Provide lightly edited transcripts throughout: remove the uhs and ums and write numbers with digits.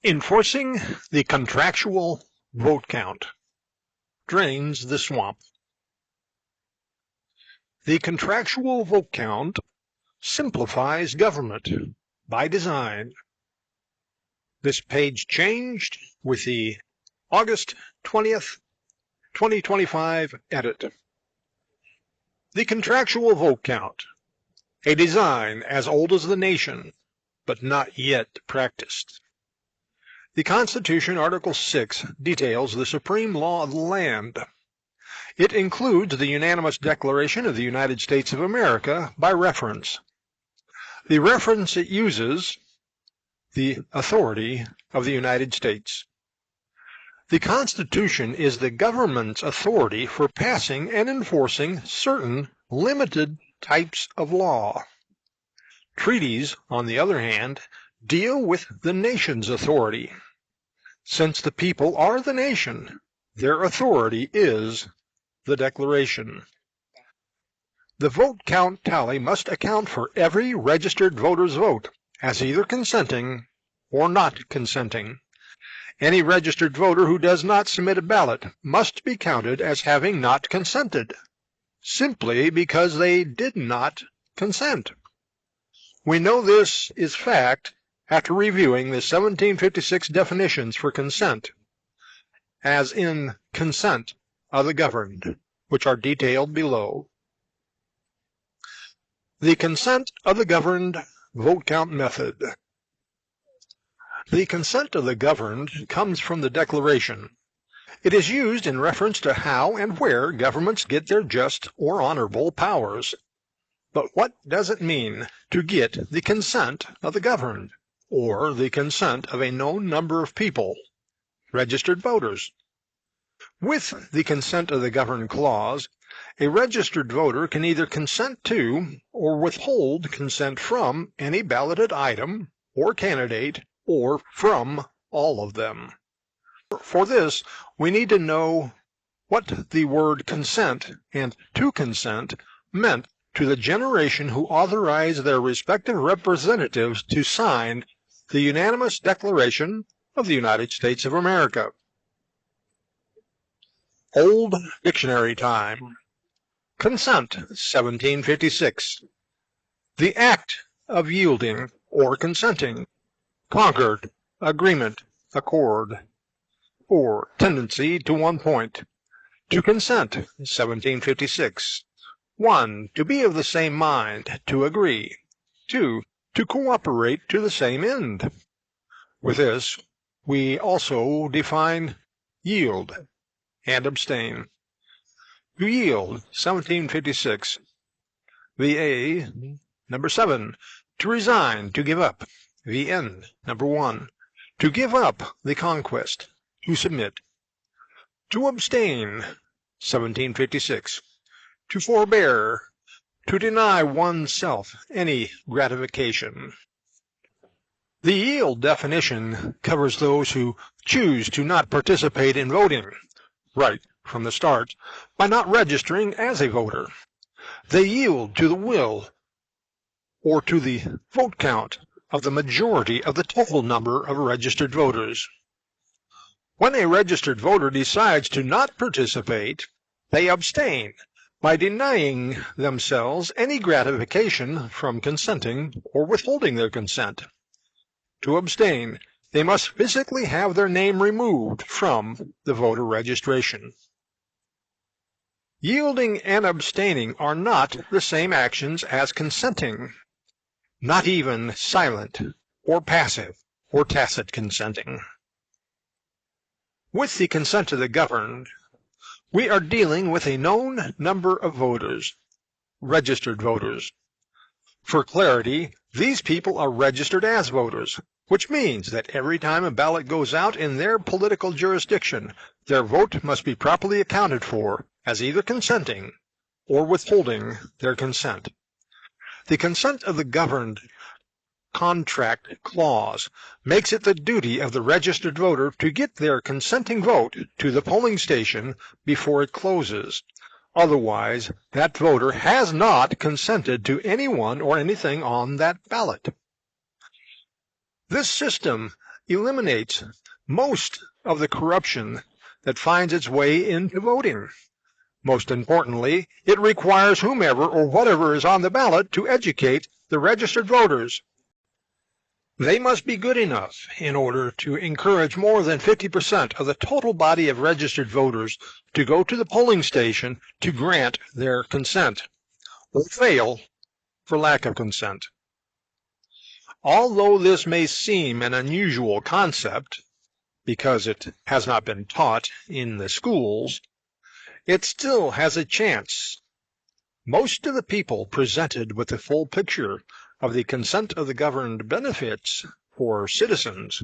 Enforcing the contractual vote count drains the swamp. The contractual vote count simplifies government by design. This page changed with the August 20th, 2025 edit. The contractual vote count, a design as old as the nation, but not yet practiced. The Constitution, Article 6, details the supreme law of the land. It includes the unanimous declaration of the United States of America by reference. The reference it uses, the authority of the United States. The Constitution is the government's authority for passing and enforcing certain limited types of law. Treaties, on the other hand, deal with the nation's authority. Since the people are the nation, their authority is the Declaration. The vote count tally must account for every registered voter's vote as either consenting or not consenting. Any registered voter who does not submit a ballot must be counted as having not consented, simply because they did not consent. We know this is fact after reviewing the 1756 definitions for consent, as in consent of the governed, which are detailed below. The consent of the governed vote count method. The consent of the governed comes from the Declaration. It is used in reference to how and where governments get their just or honorable powers. But what does it mean to get the consent of the governed, or the consent of a known number of people, registered voters? With the consent of the governed clause, a registered voter can either consent to or withhold consent from any balloted item or candidate, or from all of them. For this, we need to know what the word consent and to consent meant to the generation who authorized their respective representatives to sign the unanimous Declaration of the United States of America. Old Dictionary time. Consent, 1756. The act of yielding or consenting. Concord, agreement, accord. Or tendency to one point. To consent, 1756. 1. To be of the same mind, to agree. 2. To cooperate to the same end. With this, we also define yield and abstain. To yield, 1756. VA, number 7. To resign, to give up. VN, number 1. To give up the conquest, to submit. To abstain, 1756. To forbear, to deny oneself any gratification. The yield definition covers those who choose to not participate in voting, right from the start, by not registering as a voter. They yield to the will or to the vote count of the majority of the total number of registered voters. When a registered voter decides to not participate, they abstain by denying themselves any gratification from consenting or withholding their consent. To abstain, they must physically have their name removed from the voter registration. Yielding and abstaining are not the same actions as consenting, not even silent or passive or tacit consenting. With the consent of the governed, we are dealing with a known number of voters, registered voters. For clarity, these people are registered as voters, which means that every time a ballot goes out in their political jurisdiction, their vote must be properly accounted for as either consenting or withholding their consent. The consent of the governed contract clause makes it the duty of the registered voter to get their consenting vote to the polling station before it closes. Otherwise, that voter has not consented to anyone or anything on that ballot. This system eliminates most of the corruption that finds its way into voting. Most importantly, it requires whomever or whatever is on the ballot to educate the registered voters. They must be good enough in order to encourage more than 50% of the total body of registered voters to go to the polling station to grant their consent, or fail for lack of consent. Although this may seem an unusual concept, because it has not been taught in the schools, it still has a chance. Most of the people presented with the full picture of the consent of the governed benefits for citizens,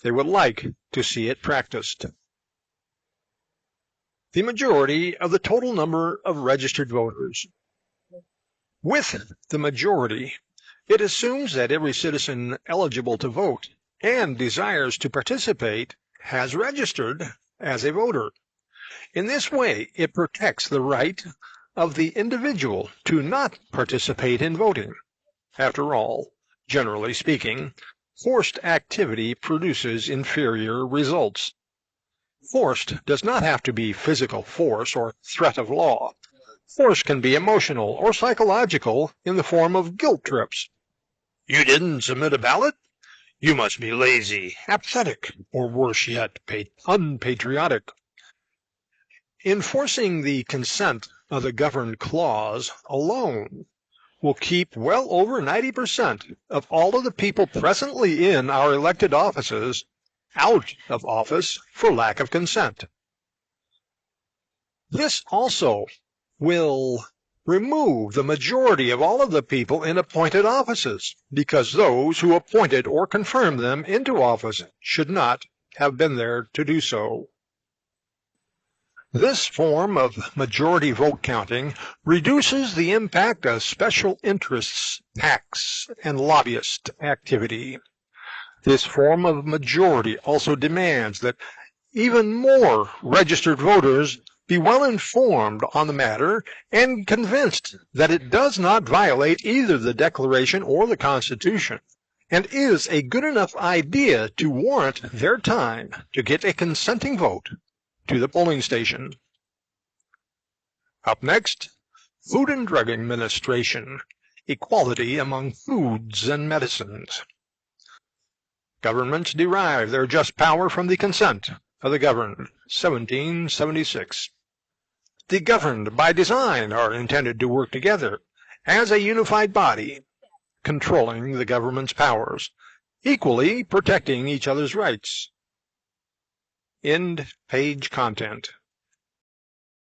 they would like to see it practiced. The majority of the total number of registered voters. With the majority, it assumes that every citizen eligible to vote and desires to participate has registered as a voter. In this way, it protects the right of the individual to not participate in voting. After all, generally speaking, forced activity produces inferior results. Forced does not have to be physical force or threat of law. Force can be emotional or psychological in the form of guilt trips. You didn't submit a ballot? You must be lazy, apathetic, or worse yet, unpatriotic. Enforcing the consent of the governed clause alone will keep well over 90% of all of the people presently in our elected offices out of office for lack of consent. This also will remove the majority of all of the people in appointed offices, because those who appointed or confirmed them into office should not have been there to do so. This form of majority vote counting reduces the impact of special interests, PACs, and lobbyist activity. This form of majority also demands that even more registered voters be well informed on the matter and convinced that it does not violate either the Declaration or the Constitution, and is a good enough idea to warrant their time to get a consenting vote to the polling station. Up next, Food and Drug Administration, equality among foods and medicines. Governments derive their just power from the consent of the governed, 1776. The governed by design are intended to work together as a unified body, controlling the government's powers, equally protecting each other's rights. End page content.